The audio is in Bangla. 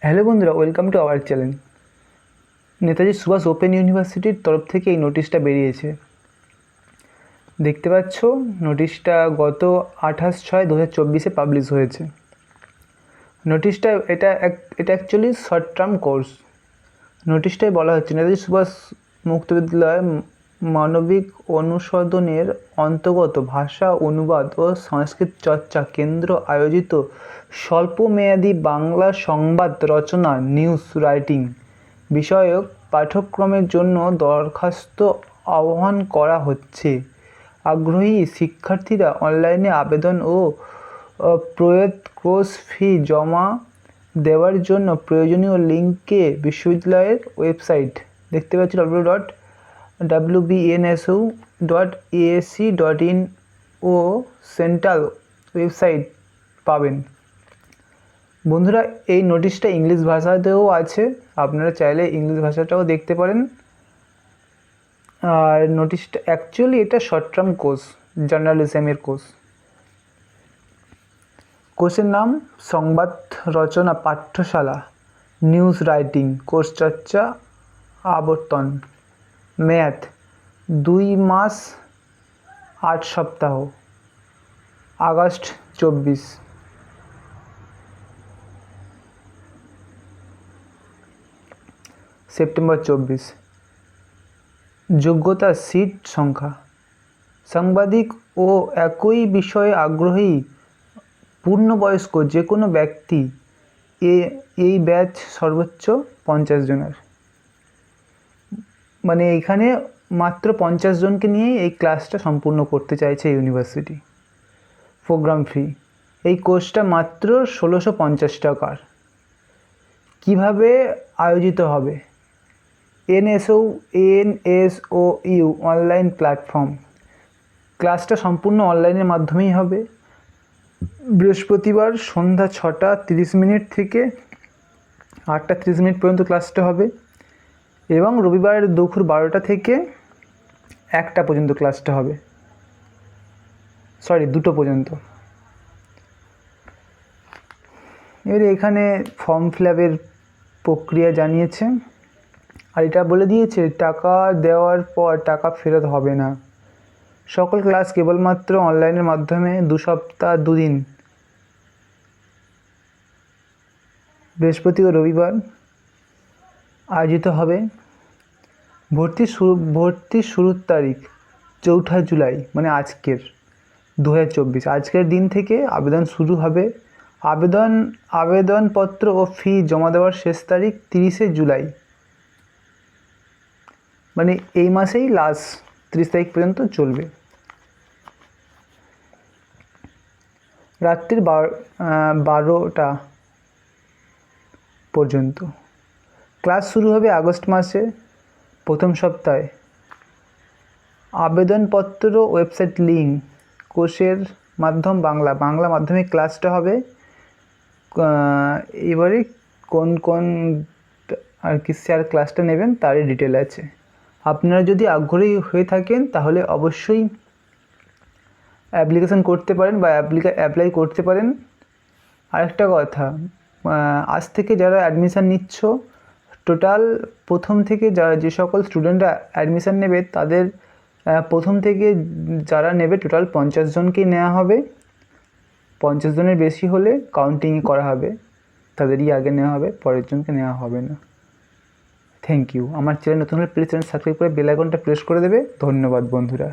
হ্যালো বন্ধুরা, welcome to our channel. Netaji Subhash open ইউনিভার্সিটির তরফ থেকে এই নোটিশটা বেরিয়েছে। দেখতে পাচ্ছ, নোটিশটা গত 28/6/2024 পাবলিশ হয়েছে। নোটিশটা এটা অ্যাকচুয়ালি শর্ট টার্ম কোর্স। নোটিশটাই বলা হচ্ছে নেতাজি সুভাষ মুক্ত বিদ্যালয় মানবিক অনুষদনের অন্তর্গত ভাষা অনুবাদ ও সংস্কৃত চর্চা কেন্দ্র আয়োজিত স্বল্পমেয়াদী বাংলা সংবাদ রচনা নিউজ রাইটিং বিষয়ক পাঠ্যক্রমের জন্য দরখাস্ত আহ্বান করা হচ্ছে। আগ্রহী শিক্ষার্থীরা অনলাইনে আবেদন ও প্রয়োগ কোর্স ফি জমা দেওয়ার জন্য প্রয়োজনীয় লিঙ্কে বিশ্ববিদ্যালয়ের ওয়েবসাইট দেখতে পাচ্ছি www.wbnsu.ac.in ও সেন্ট্রাল ওয়েবসাইট পাবেন। বন্ধুরা, এই নোটিশটা ইংলিশ ভাষাতেও আছে, আপনারা চাইলে ইংলিশ ভাষাটাও দেখতে পারেন। আর নোটিশটা অ্যাকচুয়ালি এটা শর্ট টার্ম কোর্স, জার্নালিজমের কোর্স। কোর্সের নাম সংবাদ রচনা পাঠ্যশালা, নিউজ রাইটিং, কোর্স চর্চা আবর্তন, মেয়াদ 2 মাস 8 সপ্তাহ, আগস্ট 24, সেপ্টেম্বর 24। যোগ্যতা, সিট সংখ্যা, সাংবাদিক ও একই বিষয়ে আগ্রহী পূর্ণবয়স্ক যে কোনো ব্যক্তি। এই ব্যাচ সর্বোচ্চ 50 জনের, মানে এইখানে মাত্র 50 জনকে নিয়েই এই ক্লাসটা সম্পূর্ণ করতে চাইছে ইউনিভার্সিটি। প্রোগ্রাম ফি এই কোর্সটা মাত্র 1650 টাকার। কিভাবে আয়োজিত হবে? NSO online platform. ক্লাসটা সম্পূর্ণ অনলাইনের মাধ্যমেই হবে। বৃহস্পতিবার সন্ধ্যা 6:30 থেকে 8:30 পর্যন্ত ক্লাসটা হবে এবং রবিবার দুপুর 12টা থেকে 1টা পর্যন্ত ক্লাসটা হবে, 2টো পর্যন্ত। এবারে এখানে ফর্ম ফিল আপের প্রক্রিয়া জানিয়েছে, আর এটা বলে দিয়েছে টাকা দেওয়ার পর টাকা ফেরত হবে না। সকল ক্লাস কেবলমাত্র অনলাইনের মাধ্যমে 2 সপ্তাহ 2 দিন, বৃহস্পতি ও রবিবার আয়োজিত হবে। ভর্তির শুরুর তারিখ 4 জুলাই, মানে আজকের 2024। আজকের দিন থেকে আবেদন শুরু হবে। আবেদনপত্র ও ফি জমা দেওয়ার শেষ তারিখ 30 জুলাই, মানে এই মাসেই লাস্ট 30 তারিখ পর্যন্ত চলবে। রাত্রির 12টা পর্যন্ত। ক্লাস শুরু হবে আগস্ট মাসে প্রথম সপ্তাহে। আবেদনপত্র ওয়েবসাইট লিঙ্ক, কোর্সের মাধ্যম বাংলা মাধ্যমে ক্লাসটা হবে। এবারে কোন আর কি স্যার ক্লাসটা নেবেন তারই ডিটেল আছে। আপনারা যদি আগ্রহী হয়ে থাকেন তাহলে অবশ্যই অ্যাপ্লিকেশন করতে পারেন বা অ্যাপ্লাই করতে পারেন। আরেকটা কথা, আজ থেকে যারা অ্যাডমিশান নিচ্ছ, টোটাল প্রথম থেকে যে সকল স্টুডেন্টরা অ্যাডমিশান নেবে তাদের প্রথম থেকে যারা নেবে টোটাল 50 জনকেই নেওয়া হবে। 50 জনের বেশি হলে কাউন্টিং করা হবে, তাদেরই আগে নেওয়া হবে, পরের জনকে নেওয়া হবে না। Thank you. আমার চ্যানেল নতুন হলে প্লিজ চ্যানেল সাবস্ক্রাইব করে বেল আইকনটা প্রেস করে দেবে। ধন্যবাদ বন্ধুরা।